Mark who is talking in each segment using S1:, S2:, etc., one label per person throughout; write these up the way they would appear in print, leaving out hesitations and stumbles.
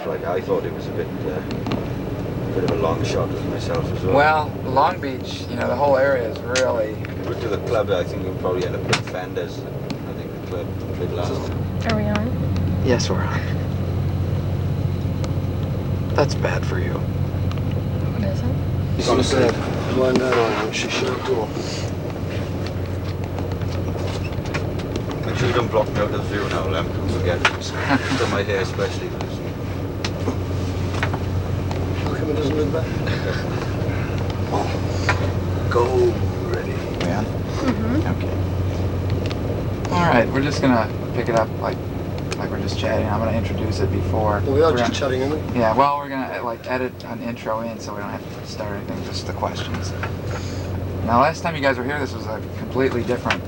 S1: Like I thought it was a bit of a long shot with myself as well.
S2: Well, Long Beach, you know, the whole area is really...
S1: But to the club, I think you'll probably end up with Fenders. I think the club played last.
S3: Are we on?
S2: Yes, we're on. That's bad for you.
S3: What is it?
S4: She said, lying down on she shut the door.
S1: Make sure you don't block me out of the view now, Lem. Don't forget. Done my hair especially.
S4: How come it doesn't look back? Go ready.
S2: We on?
S3: Mm-hmm.
S2: Okay. Alright, we're just gonna pick it up like we're just chatting. I'm gonna introduce it before.
S4: Well, we are just chatting, aren't we?
S2: Yeah, well, we're gonna like edit an intro in so we don't have to start anything, just the questions. Now, last time you guys were here, this was a completely different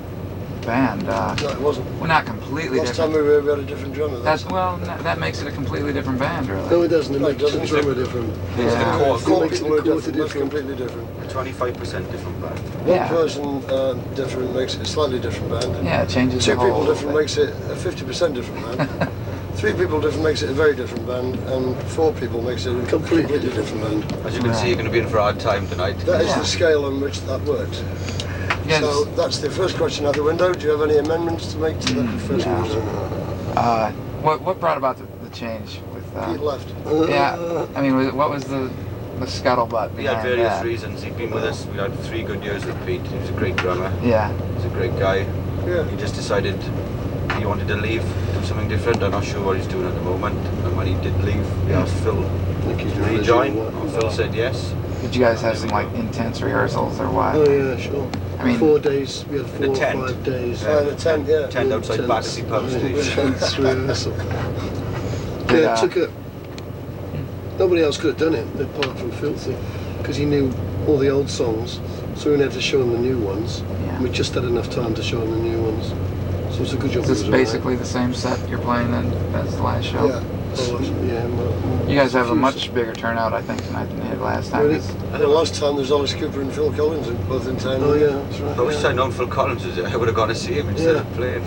S2: band.
S4: No, it wasn't.
S2: Well, not completely
S4: Last
S2: different.
S4: time we were here, we had a different drummer.
S2: That makes it a completely different band, really.
S4: No, it doesn't. It makes the drummer different.
S2: Yeah.
S1: The core
S4: Makes
S1: people
S4: it
S1: are
S4: different.
S1: different.
S4: It's completely different.
S1: 25% different band.
S4: One person different makes it a slightly different band.
S2: Yeah, it changes
S4: Two
S2: the whole
S4: people different
S2: thing.
S4: makes it a 50% different band. 3 people different makes it a very different band, and 4 people makes it a completely different band.
S1: As you can see, you're going to be in for a hard time tonight.
S4: That is the scale on which that works.
S2: Yes.
S4: So that's the first question out the window. Do you have any amendments to make to that first question?
S2: What brought about the change with?
S4: Pete left.
S2: Yeah, I mean, what was the scuttlebutt
S1: He had
S2: behind
S1: various
S2: that?
S1: reasons. He'd been with us. We had 3 good years with Pete. He was a great drummer.
S2: Yeah.
S1: He's a great guy.
S4: Yeah.
S1: He just decided he wanted to leave, do something different. I'm not sure what he's doing at the moment. And when he did leave, we asked Phil to rejoin. And Phil said yes.
S2: Did you guys have some like intense rehearsals or what?
S4: Oh yeah, sure.
S2: I mean,
S4: 4 days. We had 4 or 5 days.
S1: The
S4: tent, yeah.
S1: Tent outside Battersea Pub Station.
S4: Intense rehearsal. Yeah, it took a... Nobody else could have done it apart from Filthy, because he knew all the old songs, so we had to show him the new ones.
S2: Yeah.
S4: And we just had enough time to show him the new ones. So it's a good job.
S2: Is this basically the same set you're playing then as the last show?
S4: Yeah.
S2: You guys have a much bigger turnout, I think, tonight than you did last time.
S4: Really? The last time there was Alice Cooper and Phil Collins both in town. Oh yeah, that's right.
S1: I wish I'd known Phil Collins was there. I would have gone to see him instead of playing.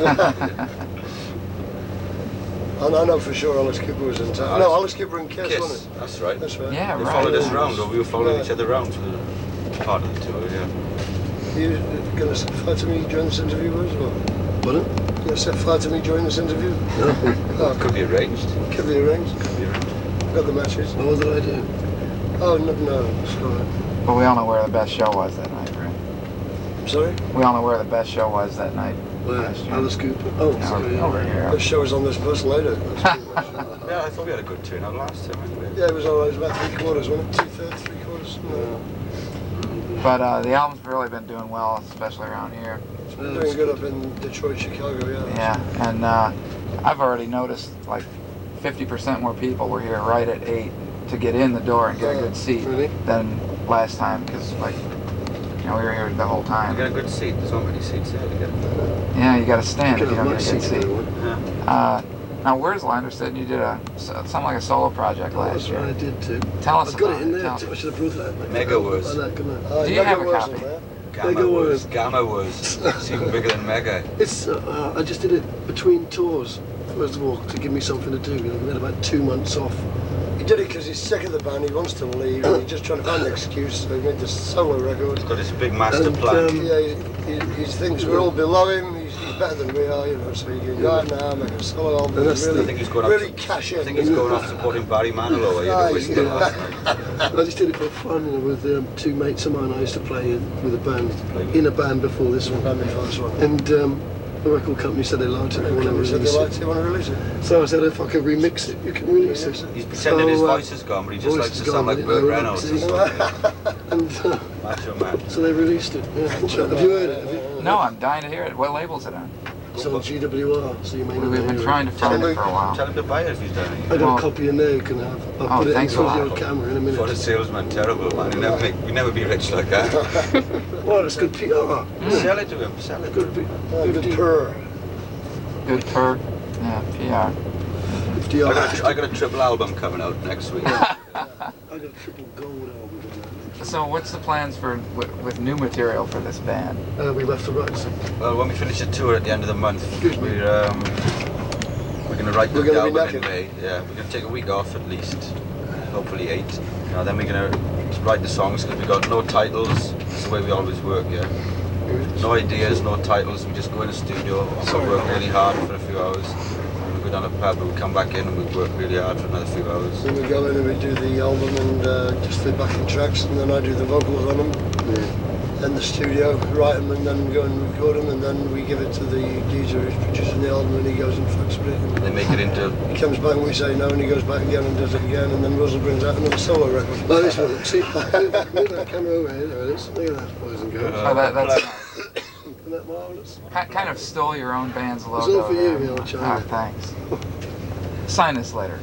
S4: And I know for sure Alice Cooper was in town. No, Alice Cooper and Kiss, wasn't it?
S1: That's right.
S4: That's right.
S2: Yeah,
S1: They
S2: right.
S1: followed us around, or we were following each other around for the part of the tour, yeah.
S4: Are you going to set fire to me during this interview, Wurzel? Pardon? You're going to set fire to me during this interview? No.
S1: Could be arranged.
S4: Could be arranged.
S1: Could be arranged.
S4: Got the matches. What did I do? Oh, no, sorry.
S2: But we all know where the best show was that night, right?
S4: Sorry?
S2: We all know where the best show was that night.
S4: Where? Alice Cooper. Oh, sorry.
S2: Over here.
S4: The show was on this bus later.
S1: Yeah, I thought we had a good turnout last time anyway.
S4: Yeah, it was all right. It was about 3/4, wasn't it? 2/3, 3/4. No.
S2: But the album's really been doing well, especially around here.
S4: It's been doing good up in Detroit, Chicago, yeah.
S2: Yeah, and I've already noticed like 50% more people were here right at 8 to get in the door and get a good seat than last time, because like, you know, we were here the whole time.
S1: You got a good seat. There's not many seats there to get.
S2: Yeah, you got to stand if you don't get a good seat.
S1: Yeah.
S2: Now, Wurzel, I understood you did something like a solo project last year.
S4: I did too.
S2: Tell us
S4: I've got
S2: about
S4: it in there.
S2: it.
S4: I should have brought that.
S1: Mega Wurz.
S2: Do you have a copy?
S1: Gamma Wurz. Gamma Wurz. It's even bigger than Mega.
S4: It's. I just did it between tours. First of all, to give me something to do. You know, we had about 2 months off. He did it because he's sick of the band. He wants to leave. And he's just trying to find an excuse. So he made this solo record.
S1: He's got this big master plan.
S4: Yeah, he thinks we're all below him. He's better than we are, you know. So he can go out now, make a solo album,
S1: I think he's going
S4: really cash in.
S1: I think he's going off supporting Barry Manilow.
S4: I just did it for fun, you know, with 2 mates of mine. I used to play with a band, in a band before this one. And the record company said they liked it. They want to release it. So I said, if I could remix it, you can release it.
S1: He's pretending his voice is gone, but he just likes to sound like Burt Reynolds.
S4: And
S1: Macho Man.
S4: so they released it. Yeah. Have you heard it? Have you?
S2: No, I'm dying to hear it. What label's it on?
S4: It's on GWR, so you may not
S2: We've been trying to find it for a while.
S1: Tell him to buy it if he's done it.
S4: I got a copy in there you can have. I'll put it in front of your camera in a minute.
S1: What a salesman, terrible man. We never be rich like that.
S4: Well, it's good PR.
S1: Sell it to him, sell it.
S4: Good PR.
S2: Good per, yeah, PR.
S1: I got a triple album coming out next week.
S4: I got a triple gold album.
S2: So what's the plans for with new material for this band?
S4: We left to write some.
S1: Well, when we finish the tour at the end of the month, we're going to write the
S4: We're gonna be
S1: album in
S4: knackered.
S1: May. Yeah, we're going to take a week off at least, hopefully 8. Then we're going to write the songs because we've got no titles. That's the way we always work, yeah. No ideas, no titles. We just go in the studio, we work really hard for a few hours. We go down a pub, we come back in and we work really hard for another few hours.
S4: Then we go in and we do the album and just the backing tracks, and then I do the vocals on them. Then the studio, write them, and then go and record them, and then we give it to the DJ who's producing the album, and he goes and fucks with it. And
S1: They make it into...
S4: he comes back and we say no, and he goes back again and does it again, and then Wurzel brings out another solo record. Like this one. See, move that camera over here. There it is. Look at that, boys and girls.
S2: Oh, that's nice.
S4: Isn't that marvellous?
S2: Kind of stole your own band's logo.
S4: It's all for you,
S2: there.
S4: you old China.
S2: Oh, thanks. Sign this later.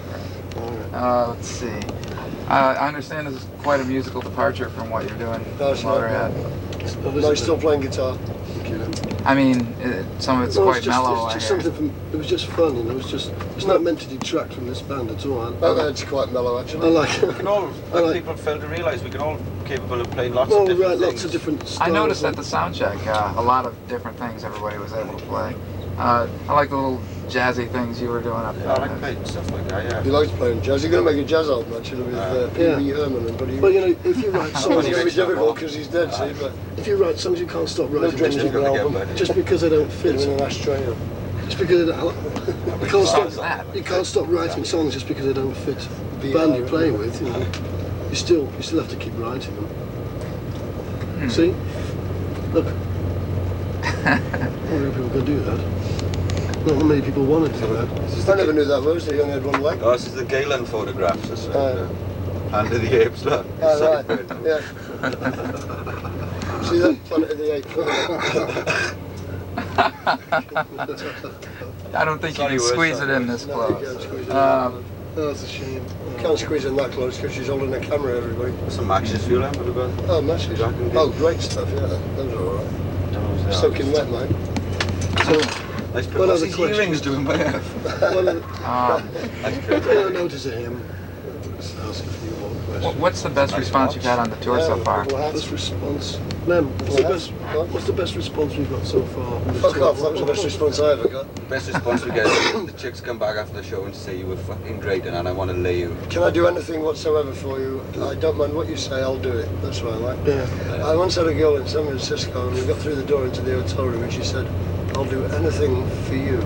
S4: Alright.
S2: Let's see. I understand this is quite a musical departure from what you're doing
S4: No,
S2: with
S4: it's not.
S2: Motörhead.
S4: No, he's still playing guitar.
S2: I mean, some of it's
S4: Well,
S2: quite mellow.
S4: It's just
S2: I hear.
S4: something from, it was just fun, you know. It's not meant to detract from this band at all.
S5: It's quite mellow,
S4: I
S5: actually.
S4: like
S1: We
S4: it.
S1: can all,
S4: I like-
S1: people fail to realise, we can all capable of playing lots
S4: Well,
S1: of different
S4: right,
S1: things.
S4: lots of different styles.
S2: I noticed at the sound check a lot of different things everybody was able to play. I like the little jazzy things you were doing up
S1: Yeah, I
S2: there.
S1: like playing stuff like that, yeah.
S5: He likes playing jazz. He's going to make a jazz album, actually, with Pee-wee Herman and Buddy.
S4: Well, you know, if you write
S5: It's
S4: songs,
S5: going to be difficult because he's dead, see, but
S4: if you write songs, you can't stop
S5: no
S4: writing
S5: drums
S4: them.
S5: in the album.
S4: Just because they don't
S5: Fit
S4: fit.
S5: him in an ashtray.
S4: Just because they don't, you can't
S2: Sounds
S4: stop.
S2: that.
S4: You can't stop writing songs just because they don't fit the
S5: Be
S4: band you're
S5: our-
S4: playing with. You know, you still have to keep writing them. See, look, not many people can do that. Not many people want to do that.
S5: I never knew that was. He only had one leg.
S1: Oh, this is the Galen photographs, that's right.
S5: Oh.
S1: Hand of the Apes, look.
S5: Oh,
S1: Side
S5: right.
S1: bird.
S5: Yeah. See that Planet of the Apes?
S2: I don't think
S1: Sorry,
S2: you can
S1: Wes,
S2: squeeze it
S1: sorry.
S2: in this
S5: No, you
S2: close.
S5: can't squeeze it in.
S4: Oh, that's a shame.
S5: Can't squeeze in that close because she's holding a camera, everybody.
S1: Some matches for you, Lemmy, have we got?
S5: Oh, matches.
S1: Jack and
S5: Oh, great stuff, yeah. Those are alright.
S1: Don't know who's
S5: Soaking wet, mate.
S1: Nice
S4: What
S1: What's
S4: other
S1: his
S4: questions?
S1: earrings doing by half?
S4: One of the,
S1: That's
S4: I
S1: great.
S4: don't notice him. Let's ask a few more questions.
S2: What's the best response you've had on the tour so far?
S5: Little hats.
S4: Best response. Lem, what's the best response we've got so far?
S5: Fuck off, that was the best response I ever got.
S1: Best response we get is the chicks come back after the show and say you were fucking great and I want to lay you.
S5: Can I do anything whatsoever for you? I don't mind what you say, I'll do it. That's what I like.
S4: Yeah.
S5: I once had a girl in San Francisco and we got through the door into the hotel room and she said, I'll do anything for you.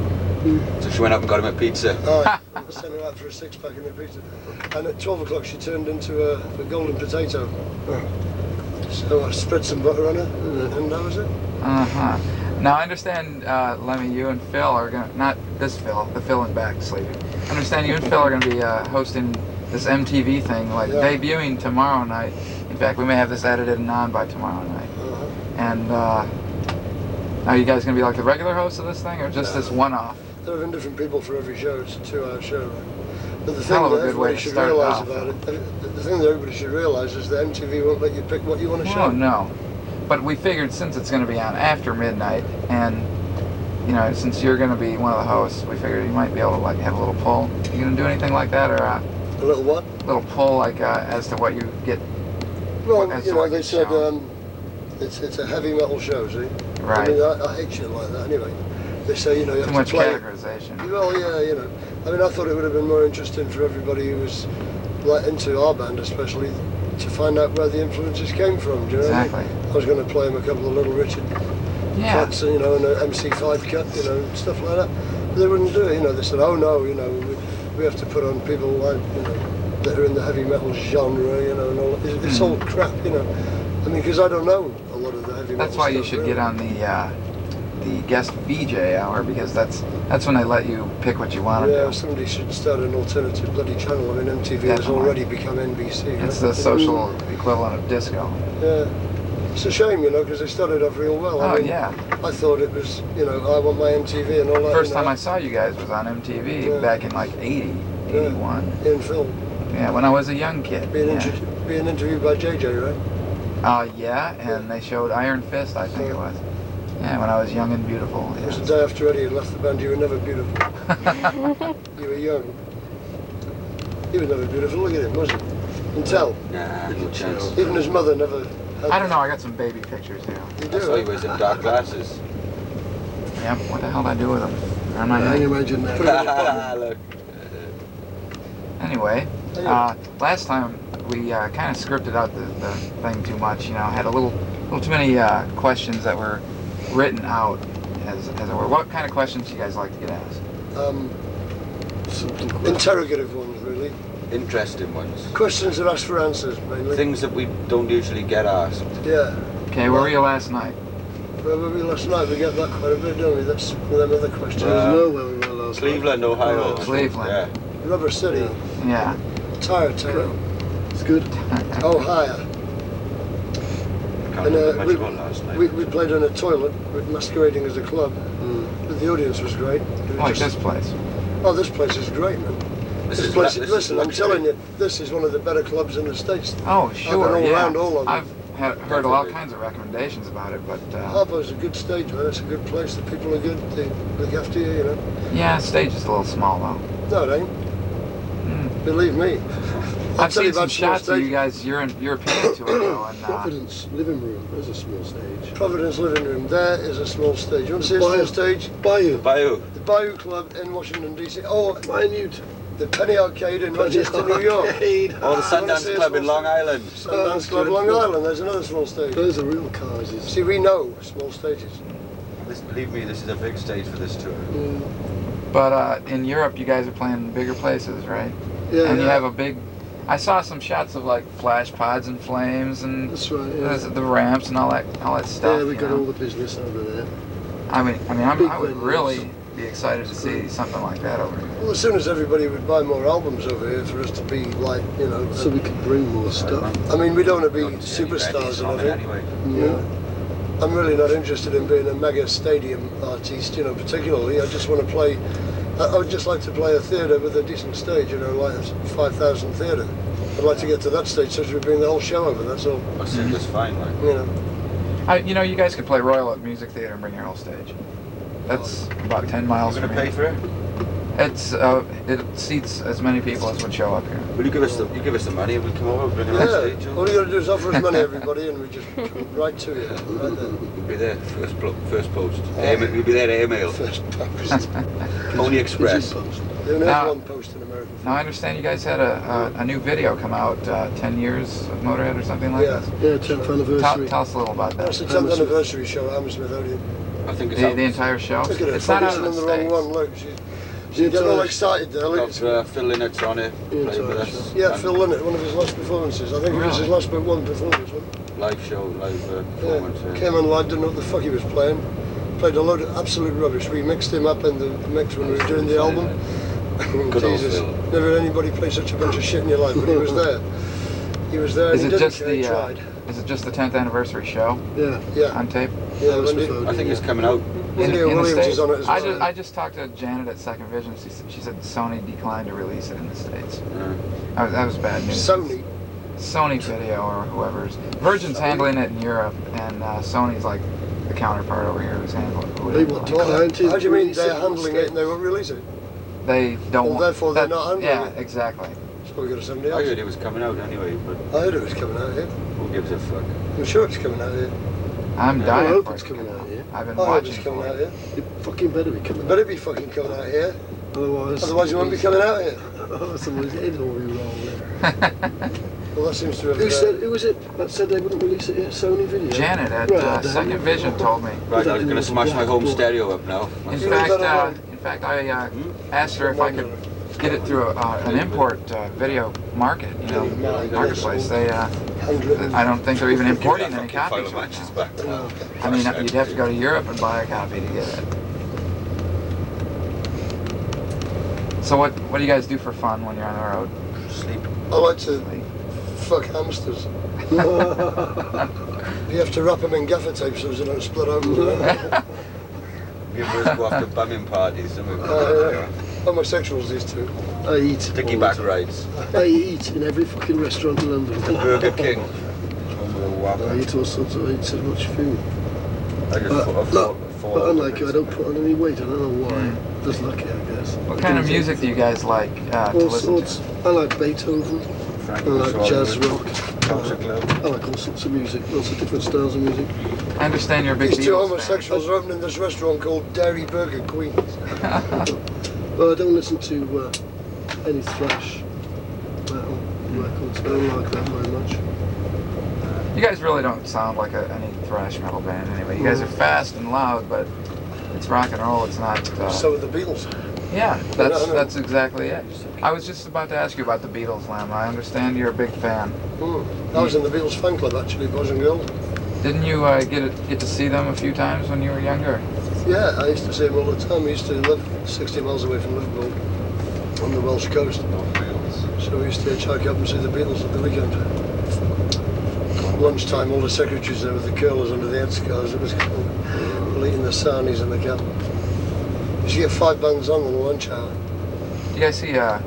S1: So she went up and got him a pizza.
S5: I sent her out for a 6-pack and a pizza. And at 12 o'clock she turned into a golden potato. So I spread some butter on her and that was it.
S2: Uh-huh. Now I understand, Lemmy, you and Phil are gonna, not this Phil, the Phil in back sleeping. I understand you and Phil are gonna be hosting this MTV thing, like
S5: Yeah.
S2: debuting tomorrow night. In fact, we may have this edited and on by tomorrow night. And are you guys gonna be like the regular hosts of this thing, or just this one-off?
S5: There have been different people for every show. It's a 2-hour show. But the
S2: Hell
S5: thing
S2: of a
S5: that
S2: good way
S5: everybody
S2: to
S5: should
S2: start it
S5: realise
S2: off.
S5: about it, the thing that everybody should realise is that MTV won't let you pick what you want to show.
S2: Oh no, but we figured since it's gonna be on after midnight, and you know, since you're gonna be one of the hosts, we figured you might be able to like have a little poll. You gonna do anything like that, or
S5: A little what?
S2: little poll like as to what you get?
S5: Well,
S2: As
S5: you
S2: to
S5: know,
S2: what
S5: they
S2: gets
S5: said
S2: shown.
S5: it's a heavy metal show, see?
S2: Right.
S5: I mean, I hate shit like that anyway. They say, you know, you
S2: Too
S5: have
S2: much
S5: to play.
S2: categorization.
S5: Well, yeah, you know. I mean, I thought it would have been more interesting for everybody who was like into our band, especially, to find out where the influences came from. Do you know
S2: Exactly.
S5: what I mean? I was going to play them a couple of Little Richard
S2: Yeah.
S5: cuts, you know, and an MC5 cut, you know, stuff like that. But they wouldn't do it, you know. They said, oh no, you know, we have to put on people like, you know, that are in the heavy metal genre, you know, and all. It's all crap, you know. I mean, because I don't know a lot of the heavy metal
S2: That's why you
S5: stuff,
S2: should
S5: really.
S2: get on the guest VJ hour, because that's when they let you pick what you want to
S5: Yeah,
S2: do.
S5: somebody should start an alternative bloody channel. I mean, MTV has
S2: Definitely.
S5: already become NBC.
S2: It's
S5: right?
S2: the social equivalent of disco.
S5: Yeah. It's a shame, you know, because they started off real well.
S2: Oh
S5: I mean,
S2: yeah.
S5: I thought it was, you know, I want my MTV and all that.
S2: First
S5: you know.
S2: time I saw you guys was on MTV
S5: Yeah.
S2: back in like 80, 81.
S5: In film.
S2: Yeah, when I was a young kid.
S5: Being
S2: Yeah.
S5: interviewed by JJ, right?
S2: Yeah, and they showed Iron Fist, I think it was. Yeah, when I was young and beautiful.
S5: It was the
S2: Yeah.
S5: day after Eddie had left the band. You were never beautiful. You were young. He was never beautiful. Look at him, was he? Until
S1: Nah, no chance.
S5: even his mother never. Had
S2: I don't know, I got some baby pictures here.
S5: You
S1: I
S5: do.
S1: saw he wears them dark glasses.
S2: Yep, what the hell did I do with them? on my
S4: I
S2: neck.
S4: imagine that.
S1: Look.
S2: Anyway, last time we kind of scripted out the thing too much. You know, had a little too many questions that were written out as it were. What kind of questions do you guys like to get asked?
S5: Interrogative ones, really.
S1: Interesting ones.
S5: Questions that ask for answers, mainly.
S1: Things that we don't usually get asked.
S5: Yeah.
S2: Okay, where were you last night?
S5: Where were we last night? We get that quite a bit, don't we? That's one of them other questions.
S4: I don't know where we were last
S1: Cleveland, Ohio.
S2: Cleveland.
S1: Yeah.
S5: Rubber City.
S2: Yeah.
S5: Tire Town.
S4: It's good.
S5: Ohio.
S1: Can't remember much about last night.
S5: We played on a toilet, with masquerading as a club. But the audience was great.
S2: Like this place.
S5: Oh, this place is great, man. This place, listen, I'm telling you, this is one of the better clubs in the States.
S2: Oh, sure,
S5: I've been all
S2: yeah.
S5: around all of them.
S2: I've heard all kinds of recommendations about it, but...
S5: Harbour's a good stage, man. It's a good place. The people are good. They look after you, you know.
S2: Yeah, stage is a little small, though.
S5: No, it ain't. Believe me.
S2: I've seen some shots of you guys European to it, though. And,
S4: Providence living room. There's a small stage.
S5: Providence living room. There is a small stage. You want to see a small stage?
S4: Bayou.
S1: Bayou.
S5: The Bayou Club in Washington, D.C. Oh,
S4: Minute.
S5: the Penny Arcade in Rochester, New York.
S1: Oh, the Sundance Club in Long Island.
S5: Sundance Club, Long Island. There's another small stage.
S4: Those are real cars.
S5: See, we know small stages.
S1: Believe me, this is a big stage for this tour.
S2: But in Europe, you guys are playing bigger places, right?
S4: Yeah.
S2: And you have a big... I saw some shots of like flash pods and flames and
S4: That's right. Yeah.
S2: the ramps and all that stuff.
S4: Yeah, we got all the business over there.
S2: I would
S4: venues.
S2: really be excited to see something like that over here.
S5: Well, as soon as everybody would buy more albums over here for us to be like, you know...
S4: So we could bring more stuff.
S5: I mean, we don't want to be superstars or anything.
S1: Anyway.
S4: Yeah.
S5: I'm really not interested in being a mega stadium artiste, you know, particularly. I just want to play... I would just like to play a theatre with a decent stage, you know, like a 5,000 theatre. I'd like to get to that stage so we bring the whole show over, that's all.
S1: I think that's fine, like.
S5: You know.
S2: You know, you guys could play Royal at Music Theatre and bring your whole stage. That's about 10 miles
S1: You're
S2: from
S1: going to pay
S2: here.
S1: for it?
S2: It seats as many people as would show up here.
S1: Will you give us the money and we come over and bring it on stage?
S5: All you got to do is offer us money, everybody, and we just come right to you, right there.
S1: We'll be there, first post. We'll be there to email.
S5: First post.
S1: Pony Express.
S5: They only have one post in America.
S2: Now, I understand you guys had a new video come out, 10 years of Motörhead or something like that.
S4: Yeah, 10th anniversary.
S2: Tell us a little about that.
S5: That's the 10th anniversary show at Hammersmith Odeon.
S1: I think it's
S2: The entire show?
S5: Look at her,
S2: It's not out
S5: focusing
S2: in
S5: on
S2: the
S5: the wrong
S2: States.
S5: one, look. She's getting all excited there, look.
S1: got Phil Lynnett's on it, playing with us.
S5: Yeah, Phil Lynnett, one of his last performances. I think it was his last but one performance, wasn't it?
S1: Live show, live performance.
S5: Yeah. Came on live, didn't know what the fuck he was playing. Played a load of absolute rubbish. We mixed him up in the mix when we were doing the album.
S1: Good old
S5: Jesus,
S1: Phil.
S5: never had anybody play such a bunch of shit in your life, but he was there. He was there.
S2: Is
S5: and
S2: it
S5: he didn't
S2: just
S5: care, he
S2: the
S5: tried.
S2: is it just the 10th anniversary show
S4: Yeah.
S2: on tape?
S5: Yeah,
S4: Hammersmith
S5: Wendy,
S4: Odeon,
S1: I think it's
S4: yeah.
S1: coming out.
S5: Wendy
S2: in the
S5: Williams
S2: States?
S5: is on it as well.
S2: I just talked to Janet at Second Vision. She said Sony declined to release it in the States. That was bad news.
S5: Sony.
S2: Video or whoever's. Virgin's handling it in Europe, and Sony's like the counterpart over here who's handling it.
S4: They want to decline to
S5: How do you mean
S4: release
S5: they're
S4: it in the
S5: handling it and they won't release it?
S2: They don't.
S5: Well, therefore they're
S2: that-
S5: not handling
S2: Yeah,
S5: it.
S2: exactly.
S5: So we got somebody
S1: I
S5: else.
S1: heard it was coming out anyway, but
S5: I heard it was coming out here.
S1: who gives a fuck?
S5: I'm sure it's coming out here.
S2: I'm
S1: I
S2: dying
S4: hope
S2: for
S4: it's
S2: it.
S4: coming out here.
S2: I've been
S5: I hope
S2: watching
S5: it's coming
S2: for
S5: out
S2: it.
S5: here.
S4: It fucking better be coming
S5: Better
S4: out.
S5: be fucking coming out here.
S4: Otherwise
S5: You won't be coming out here.
S4: Someone's head will be rolling.
S5: Well, that seems to have...
S4: Who was it that said they wouldn't release it yet? Sony Video?
S2: Janet at
S4: Right,
S2: Second Vision told me.
S1: Right, I was going to smash my home stereo up now.
S2: In
S5: You leave that alone.
S2: fact, I asked her if I could get it through an import video market, marketplace. They, I don't think they're even importing any copies right now.
S1: Back.
S2: I mean, you'd have to go to Europe and buy a copy to get it. So what do you guys do for fun when you're on the road?
S1: Sleep.
S5: I like to fuck hamsters. You have to wrap them in gaffer tape so they don't split open.
S1: We always go after bumming parties, don't we?
S5: Homosexuals, these two.
S4: I eat.
S1: Sticky back rides.
S4: I eat in every fucking restaurant in London.
S1: Burger King.
S4: I eat all sorts of, I eat so much food.
S1: I just
S4: But unlike you, I don't put on any weight. I don't know why. Just lucky, I guess.
S2: What kind of music do you guys like to
S4: All
S2: listen
S4: sorts. I like Beethoven.
S1: Frank.
S4: I like jazz rock.
S1: Concert Club.
S4: I like all sorts of music, lots of different styles of music.
S2: I understand you're a big
S5: These two
S2: Beatles
S5: homosexuals are opening this restaurant called Dairy Burger Queen.
S4: Well, I don't listen to any thrash metal records. I don't like that very much.
S2: fan. You guys really don't sound like any thrash metal band anyway. You guys are fast and loud, but it's rock and roll. It's not.
S5: So are the Beatles.
S2: Yeah, that's exactly it. I was just about to ask you about the Beatles, Lamb. I understand you're a big fan.
S5: I was in the Beatles fan club actually, boys and girls.
S2: Didn't you get to see them a few times when you were younger?
S5: Yeah, I used to see them all the time. We used to live 60 miles away from Liverpool on the Welsh coast. So we used to hitchhike up and see the Beatles at the weekend. Lunchtime, all the secretaries there with the curlers under the headscarves. It was cool. Eating the sarnies in the cab. You used to get 5 bands on in the lunch hour.
S2: Do you guys see a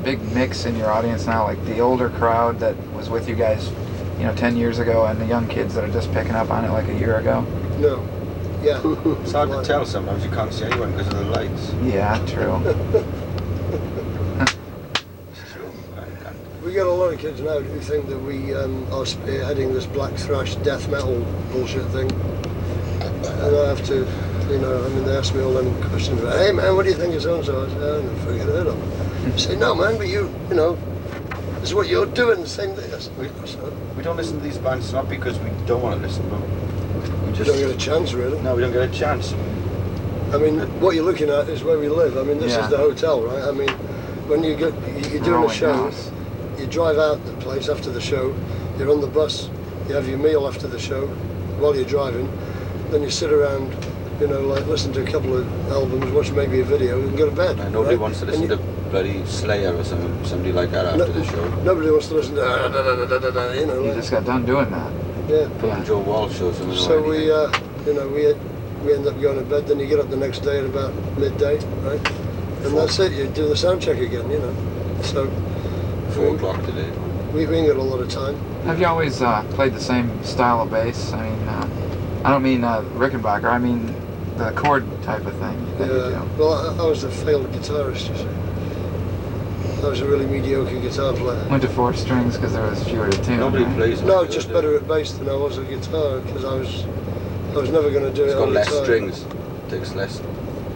S2: big mix in your audience now, like the older crowd that was with you guys, 10 years ago, and the young kids that are just picking up on it like a year ago?
S5: No. Yeah.
S1: It's hard to tell sometimes. You can't see anyone because of the lights.
S2: Yeah, true.
S1: It's true.
S5: We get a lot of kids now who think that we are spearheading this black thrash death metal bullshit thing. And I have to, they ask me all them questions about, hey man, what do you think of so-and-so? I say, I don't forget it all. I say, no man, but this is what you're doing, the same thing. I say,
S1: We don't listen to these bands not because we don't want to listen to them. We
S5: you don't get a chance really.
S1: No, we don't get a chance.
S5: I mean, what you're looking at is where we live. I mean, this is the hotel, right? I mean, when you're doing a show, you drive out the place after the show, you're on the bus, you have your meal after the show while you're driving, then you sit around, listen to a couple of albums, watch maybe a video, and go to bed.
S1: Nobody wants to listen to bloody Slayer or somebody like that after the show.
S5: Nobody wants to listen to
S2: You just got done doing that.
S5: Yeah.
S1: Joe Walsh or something.
S5: So we end up going to bed. Then you get up the next day at about midday, right? And that's it. You do the sound check again, So
S1: 4 o'clock today.
S5: We ain't got a lot of time.
S2: Have you always played the same style of bass? I mean, I don't mean Rickenbacker. I mean the chord type of thing that you do.
S5: Well, I was a failed guitarist, you see. I was a really mediocre guitar player.
S2: Went to 4 strings because there was fewer to tune.
S1: Nobody
S2: right?
S1: plays.
S5: No, just better at bass than I was at guitar because I was never going to do it.
S1: It's got
S5: on
S1: less
S5: guitar.
S1: strings. Takes less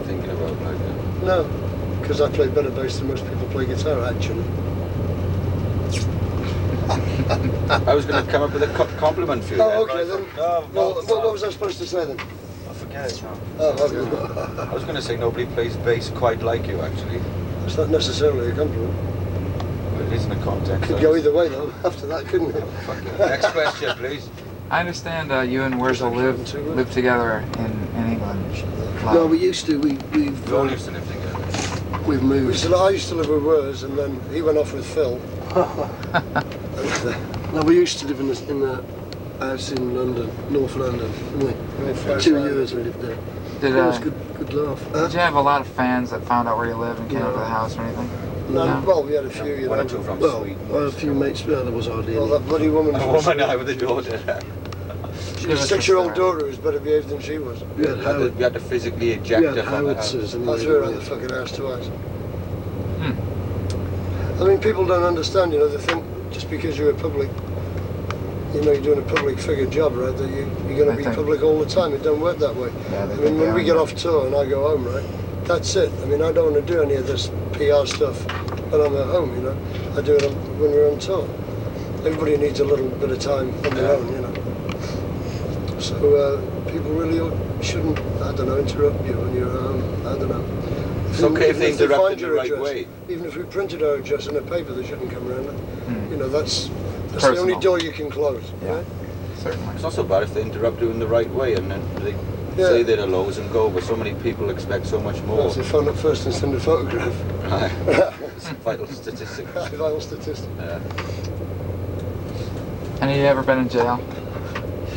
S1: thinking about like that.
S5: No, because I play better bass than most people play guitar actually.
S1: I was going to come up with a compliment for you.
S5: Oh, okay then.
S1: No,
S5: what was I supposed to say then?
S1: I forget it now.
S5: Oh, okay.
S1: I was going to say nobody plays bass quite like you, actually.
S5: It's not necessarily a compliment.
S1: Well, it is in a context.
S5: Could go either way though, after that, couldn't it?
S1: Next question, please.
S2: I understand you and Wurzel live together in England.
S4: No, we used to. We've
S1: We all used to live together.
S4: we've moved.
S5: I used to live with Wurzel and then he went off with Phil.
S4: No, we used to live in a house in London, North London. For 2 years we lived there.
S2: Did,
S4: It was good laugh.
S2: did you have a lot of fans that found out where you live and came up to the house or anything?
S5: No, well, we had a few,
S1: One or two from
S4: Well,
S1: Sweden.
S4: I had a few mates. Well, there was hardly
S5: Well,
S4: any.
S5: that bloody woman.
S1: A woman I with a daughter.
S5: She was a 6-year-old daughter who was better behaved than she was.
S4: We had Howard.
S1: We had to physically
S4: We
S1: eject
S4: had
S1: her from the house.
S4: howitzers and
S5: I threw her around the fucking house twice.
S2: Hmm.
S5: I mean, people don't understand, they think just because you're a public, you're doing a public figure job, right, that you're going to be public all the time. It don't work that way.
S2: Yeah,
S5: I mean, when we get off tour and I go home, right, that's it. I mean, I don't want to do any of this PR stuff when I'm at home, I do it when we're on tour. Everybody needs a little bit of time on their own, So people really shouldn't, interrupt you when you're at home. I don't know.
S1: It's okay if they interrupt
S5: find
S1: in the
S5: your
S1: right
S5: address,
S1: way.
S5: Even if we printed our address in a paper, they shouldn't come around it. That's
S2: Personal.
S5: the only door you can close.
S2: Yeah,
S5: Right?
S2: certainly.
S1: It's not so bad if they interrupt you in the right way and then they
S5: Yeah.
S1: say their hellos and go, but so many people expect so much more.
S5: Well, they phone up first and send a photograph.
S1: It's a vital statistic.
S5: Vital statistic.
S2: Any of you ever been in jail?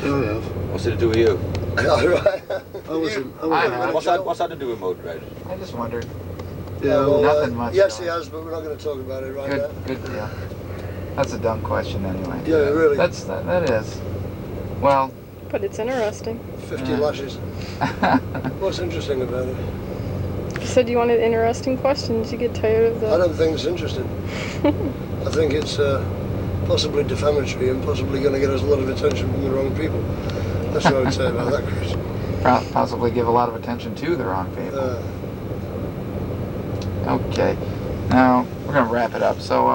S4: I have.
S1: What's it to do with you?
S5: Right.
S4: I wasn't.
S1: What's that to do with Motörhead?
S2: I just wondered.
S4: Yeah,
S5: well,
S2: nothing much.
S5: Yes,
S2: really.
S5: he has, but we're not going to talk about it right now.
S2: Good deal. That's a dumb question anyway.
S5: Yeah, really.
S2: That is. Well.
S3: But it's interesting.
S5: 50 lashes. What's interesting about it?
S3: You said you wanted interesting questions. You get tired of
S5: I
S3: the...
S5: don't think it's interesting. I think it's possibly defamatory and possibly going to get us a lot of attention from the wrong people. That's what I would say about that, Chris.
S2: Possibly give a lot of attention to the wrong people. Okay, now we're gonna wrap it up. So,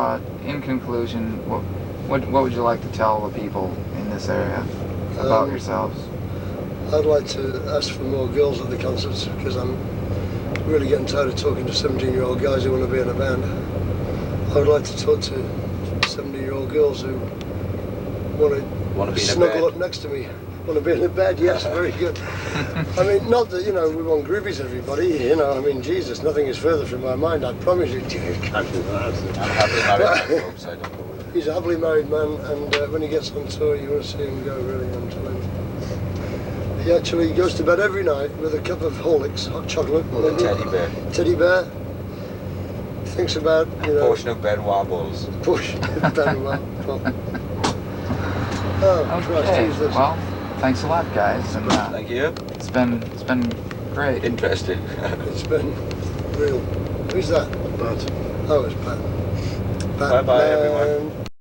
S2: in conclusion, what would you like to tell the people in this area about yourselves?
S5: I'd like to ask for more girls at the concerts because I'm really getting tired of talking to 17-year-old guys who want to be in a band. I would like to talk to 17-year-old girls who want to snuggle up next to me. Want to be in a bed? Yes, very good. I mean, not that, you know, we want groupies, everybody, you know, I mean, Jesus, nothing is further from my mind, I promise you.
S1: I'm happily married, folks, I don't know.
S5: He's a happily married man, and when he gets on tour, you want to see him go, really, I'm telling you. He actually goes to bed every night with a cup of Horlicks, hot chocolate.
S1: With a teddy bear.
S5: Teddy bear. Thinks about, you know...
S1: Portion of Benoit balls.
S5: Portion of Benoit. Oh, Christ,
S2: okay,
S5: who's this?
S2: well, thanks a lot, guys. And,
S1: thank you.
S2: It's been great.
S1: Interesting.
S5: It's been real. Who's that?
S4: But
S5: Oh, it's Pat.
S1: Bye-bye, everyone.